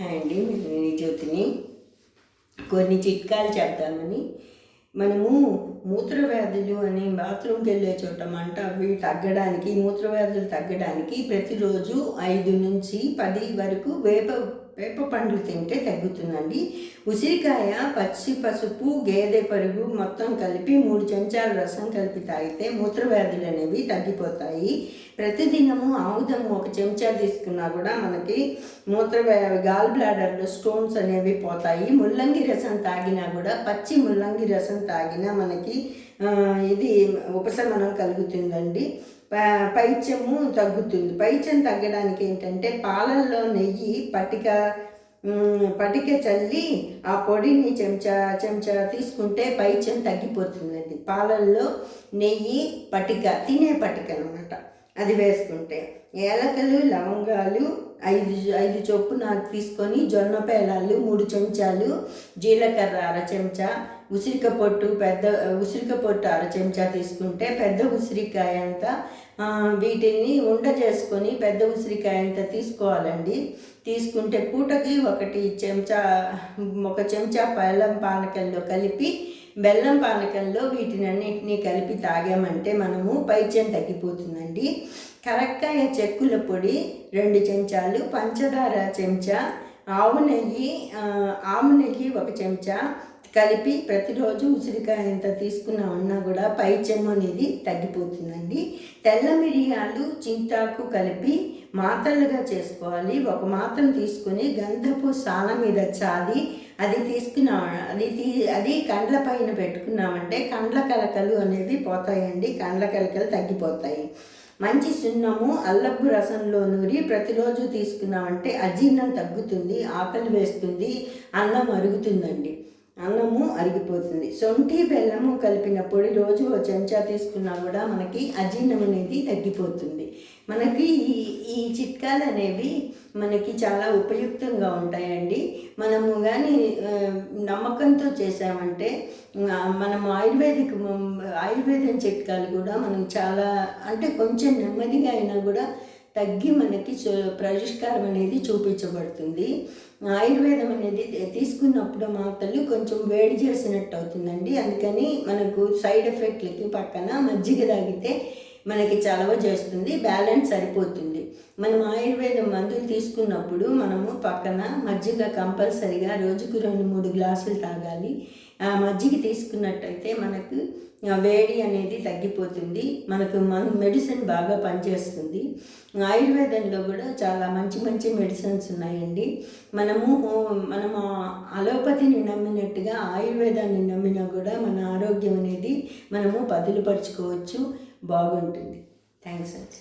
Hi అండి, నేను జ్యోతిని. కొన్ని చిట్కాలు చెప్దామని. మనము మూత్రవ్యాధులు అని బాత్రూమ్కి వెళ్ళే చోట మంట అవి తగ్గడానికి, మూత్రవ్యాధులు తగ్గడానికి ప్రతిరోజు 5 నుంచి 10 వరకు వేప వేప పండ్లు తింటే తగ్గుతుందండి. ఉసిరికాయ, పచ్చి పసుపు, గేదె పరుగు మొత్తం కలిపి 3 చెంచాల రసం కలిపి తాగితే మూత్రవ్యాధులు అనేవి తగ్గిపోతాయి. ప్రతిదినము ఆముదము 1 చెంచా తీసుకున్నా కూడా మనకి గాల్ బ్లాడర్లో స్టోన్స్ అనేవి పోతాయి. ముల్లంగి రసం తాగినా కూడా, పచ్చి ముల్లంగి రసం తాగినా మనకి ఇది ఉపశమనం కలుగుతుందండి. పైత్యము తగ్గుతుంది. పైత్యం తగ్గడానికి ఏంటంటే పాలల్లో నెయ్యి పటిక చల్లి ఆ పొడిని చెంచా తీసుకుంటే పైత్యం తగ్గిపోతుందండి. పాలల్లో నెయ్యి తినే పటిక అనమాట, అది వేసుకుంటే. ఏలకలు, లవంగాలు 5 చొప్పున తీసుకొని, జొన్న పేలాలు 3 చెంచాలు, జీలకర్ర 1/2 చెంచా, ఉసిరిక పొట్టు 1/2 చెంచా తీసుకుంటే పెద్ద ఉసిరికాయ అంతా వీటిని ఉండ చేసుకొని పెద్ద ఉసిరికాయ అంతా తీసుకోవాలండి. తీసుకుంటే పూటకి 1 చెంచా బెల్లం పానకంలో వీటినన్నింటినీ కలిపి తాగామంటే మనము పైత్యం తగ్గిపోతుందండి. కరక్కాయ చెక్కుల పొడి 2 చెంచాలు, పంచదార చెంచా, ఆవు నెయ్యి 1 చెంచా కలిపి ప్రతిరోజు ఉసిరికాయ ఎంత తీసుకున్నామన్నా కూడా పైత్యం అనేది తగ్గిపోతుందండి. తెల్ల మిరియాలు, చింతాకు కలిపి మాత్రలుగా చేసుకోవాలి. 1 మాత్రను తీసుకొని గంధపు సాన మీద చాది అది కండ్ల పైన పెట్టుకున్నామంటే కండ్ల కలకలు అనేవి పోతాయండి. కండ్ల కలకలు తగ్గిపోతాయి. మంచి సున్నము అల్లపు రసంలో నూరి ప్రతిరోజు తీసుకున్నామంటే అజీర్ణం తగ్గుతుంది, ఆకలి వేస్తుంది, అన్నం అరుగుతుందండి. అన్నము అరిగిపోతుంది. శొంఠి బెల్లము కలిపిన పొడి రోజు 1 చెంచా తీసుకున్నా కూడా మనకి అజీర్ణం అనేది తగ్గిపోతుంది. మనకి ఈ చిట్కాలు అనేవి మనకి చాలా ఉపయుక్తంగా ఉంటాయండి. మనము కానీ నమ్మకంతో చేసామంటే మనం ఆయుర్వేదం చిట్కాలు కూడా మనం చాలా అంటే కొంచెం నెమ్మదిగా అయినా కూడా తగ్గి మనకి పరిష్కారం అనేది చూపించబడుతుంది. ఆయుర్వేదం అనేది తీసుకున్నప్పుడు మాత్రలు కొంచెం వేడి చేసినట్టు అవుతుందండి. అందుకని మనకు సైడ్ ఎఫెక్ట్లకి పక్కన మజ్జిగ తాగితే మనకి చలవ చేస్తుంది, బ్యాలెన్స్ సరిపోతుంది. మనం ఆయుర్వేదం మందులు తీసుకున్నప్పుడు మనము పక్కన మజ్జిగ కంపల్సరిగా రోజుకు 2-3 గ్లాసులు తాగాలి. ఆ మజ్జిగ తీసుకున్నట్టయితే మనకు వేడి అనేది తగ్గిపోతుంది, మనకు మెడిసిన్ బాగా పనిచేస్తుంది. ఆయుర్వేదంలో కూడా చాలా మంచి మెడిసిన్స్ ఉన్నాయండి. మనము అలోపతిని నమ్మినట్టుగా ఆయుర్వేదాన్ని నమ్మినా కూడా మన ఆరోగ్యం అనేది మనము పదిలపరుచుకోవచ్చు, బాగుంటుంది. థ్యాంక్స్ అండి.